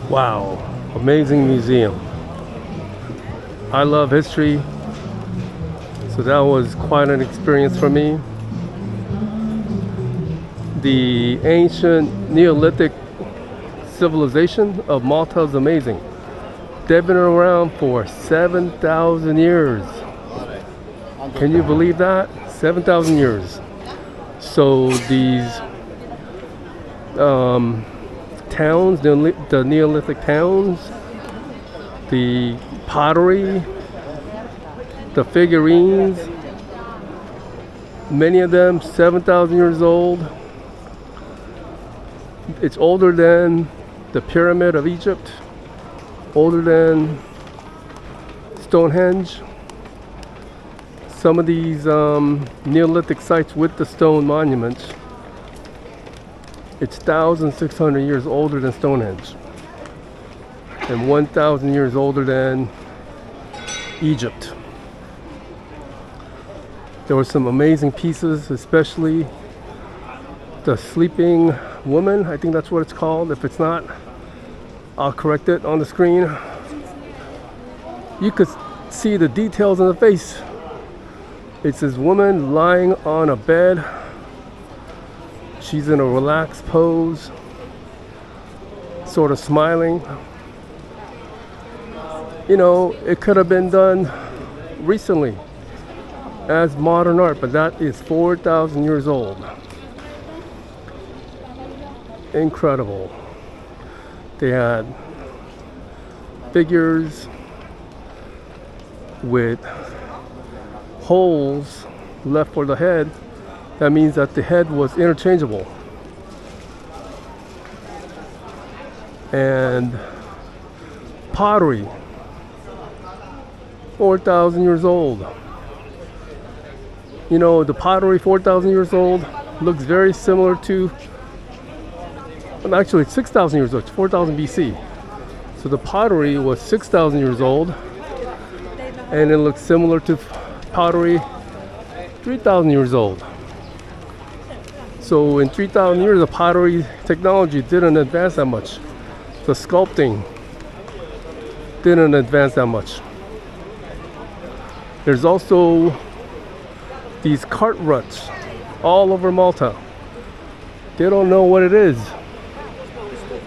Wow, amazing museum. I love history, so that was quite an experience for me. The ancient Neolithic civilization of Malta is amazing. They've been around for 7,000 years. Can you believe that? 7,000 years. So these towns, the Neolithic towns, the pottery, the figurines, many of them 7,000 years old. It's older than the Pyramid of Egypt, older than Stonehenge. Some of these Neolithic sites with the stone monuments, it's 1,600 years older than Stonehenge and 1,000 years older than Egypt. There were some amazing pieces, especially the sleeping woman. I think that's what it's called. If it's not, I'll correct it on the screen. You could see the details in the face. It's this woman lying on a bed. She's in a relaxed pose, sort of smiling. You know, it could have been done recently as modern art, but that is 4,000 years old. Incredible. They had figures with holes left for the head. That means that the head was interchangeable. And pottery, 4,000 years old. You know, the pottery 4,000 years old looks very similar to, actually it's 6,000 years old, it's 4,000 BC. So the pottery was 6,000 years old, and it looks similar to pottery 3,000 years old. So in 3,000 years, the pottery technology didn't advance that much. The sculpting didn't advance that much. There's also these cart ruts all over Malta. They don't know what it is.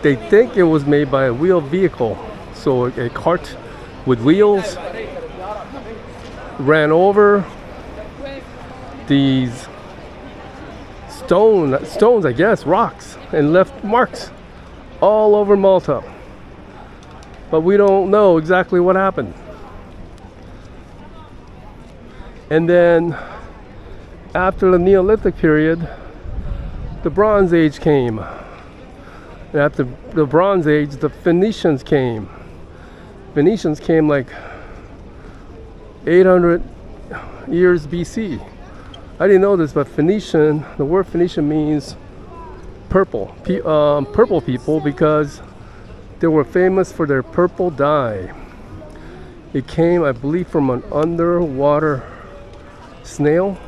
They think it was made by a wheeled vehicle. So a cart with wheels ran over these stones, I guess, rocks, and left marks all over Malta. But we don't know exactly what happened. And then after the Neolithic period, the Bronze Age came. And after the Bronze Age, the Phoenicians came. Phoenicians came like 800 years BC. I didn't know this, but Phoenician, the word Phoenician means purple. Purple people, because they were famous for their purple dye. It came, I believe, from an underwater snail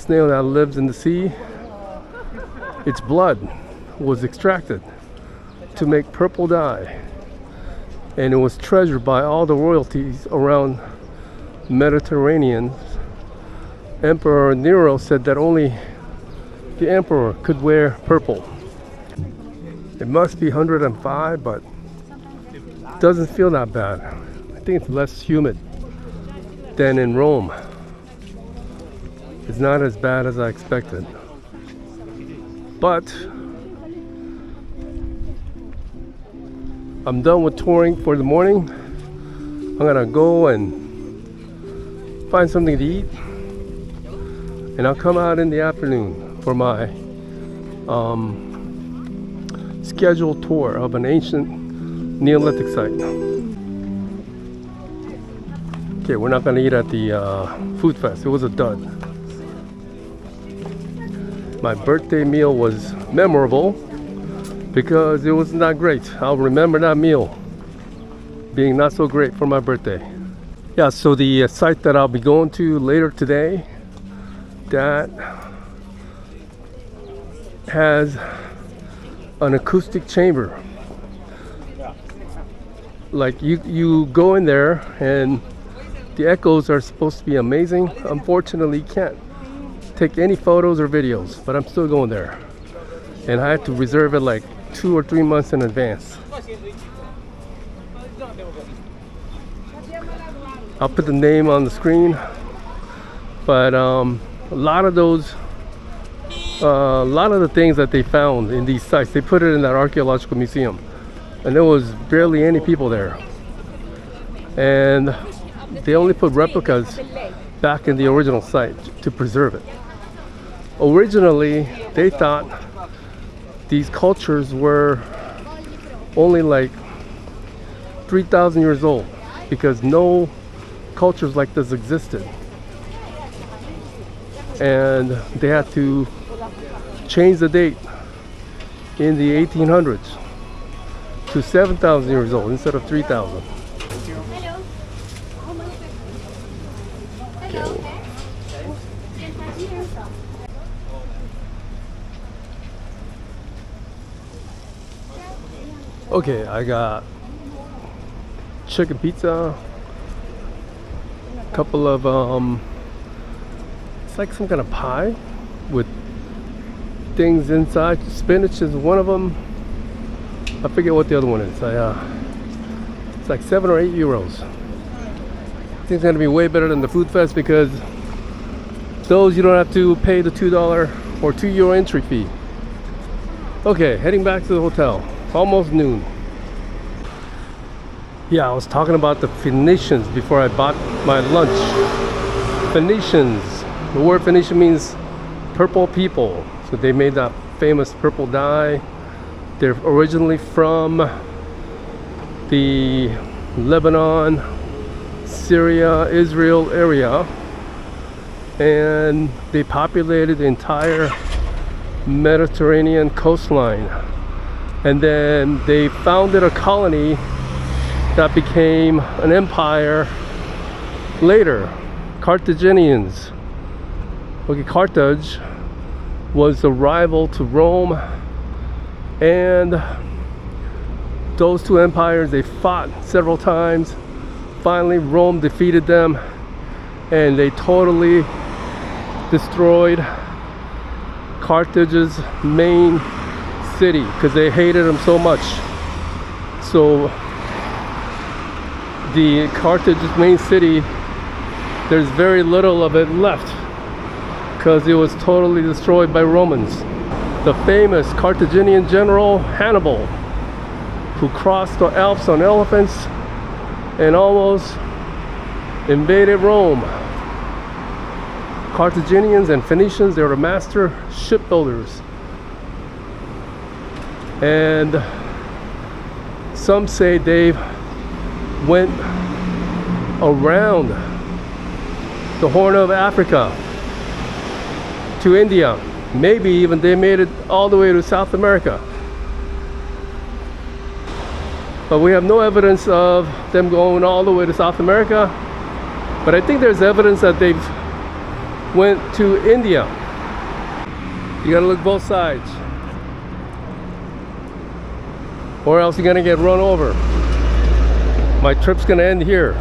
that lives in the sea. Its blood was extracted to make purple dye, and it was treasured by all the royalties around Mediterranean. Emperor Nero said that only the emperor could wear purple. It must be 105, but it doesn't feel that bad. I think it's less humid than in Rome. It's not as bad as I expected. But I'm done with touring for the morning. I'm gonna go and find something to eat, and I'll come out in the afternoon for my scheduled tour of an ancient Neolithic site. Okay, we're not gonna eat at the food fest. It was a dud. My birthday meal was memorable because it was not great. I'll remember that meal being not so great for my birthday. Yeah, so the site that I'll be going to later today, that has an acoustic chamber. Like you go in there and the echoes are supposed to be amazing. Unfortunately, can't take any photos or videos, but I'm still going there. And I had to reserve it like 2 or 3 months in advance. I'll put the name on the screen, but a lot of the things that they found in these sites, they put it in that Archaeological Museum, and there was barely any people there. And they only put replicas back in the original site to preserve it. Originally, they thought these cultures were only like 3,000 years old because no cultures like this existed. And they had to change the date in the 1800s to 7,000 years old instead of 3,000. Okay, I got chicken pizza, a couple of it's like some kind of pie with things inside. Spinach is one of them. I forget what the other one is. It's like 7 or 8 euros. I think it's gonna be way better than the food fest because those you don't have to pay the $2 or €2 entry fee. Okay, heading back to the hotel. Almost noon. Yeah, I was talking about the Phoenicians before I bought my lunch. Phoenicians. The word Phoenician means purple people. So they made that famous purple dye. They're originally from the Lebanon, Syria, Israel area. And they populated the entire Mediterranean coastline. And then they founded a colony that became an empire later. Carthaginians. Okay, Carthage was the rival to Rome, and those two empires, they fought several times. Finally, Rome defeated them, and they totally destroyed Carthage's main city because they hated them so much. So the Carthage's main city, there's very little of it left because it was totally destroyed by Romans. The famous Carthaginian general Hannibal, who crossed the Alps on elephants and almost invaded Rome. Carthaginians and Phoenicians, they were master shipbuilders. And some say they went around the Horn of Africa to India. Maybe even they made it all the way to South America. But we have no evidence of them going all the way to South America. But I think there's evidence that they've went to India. You gotta look both sides, or else you're gonna get run over. My trip's gonna end here.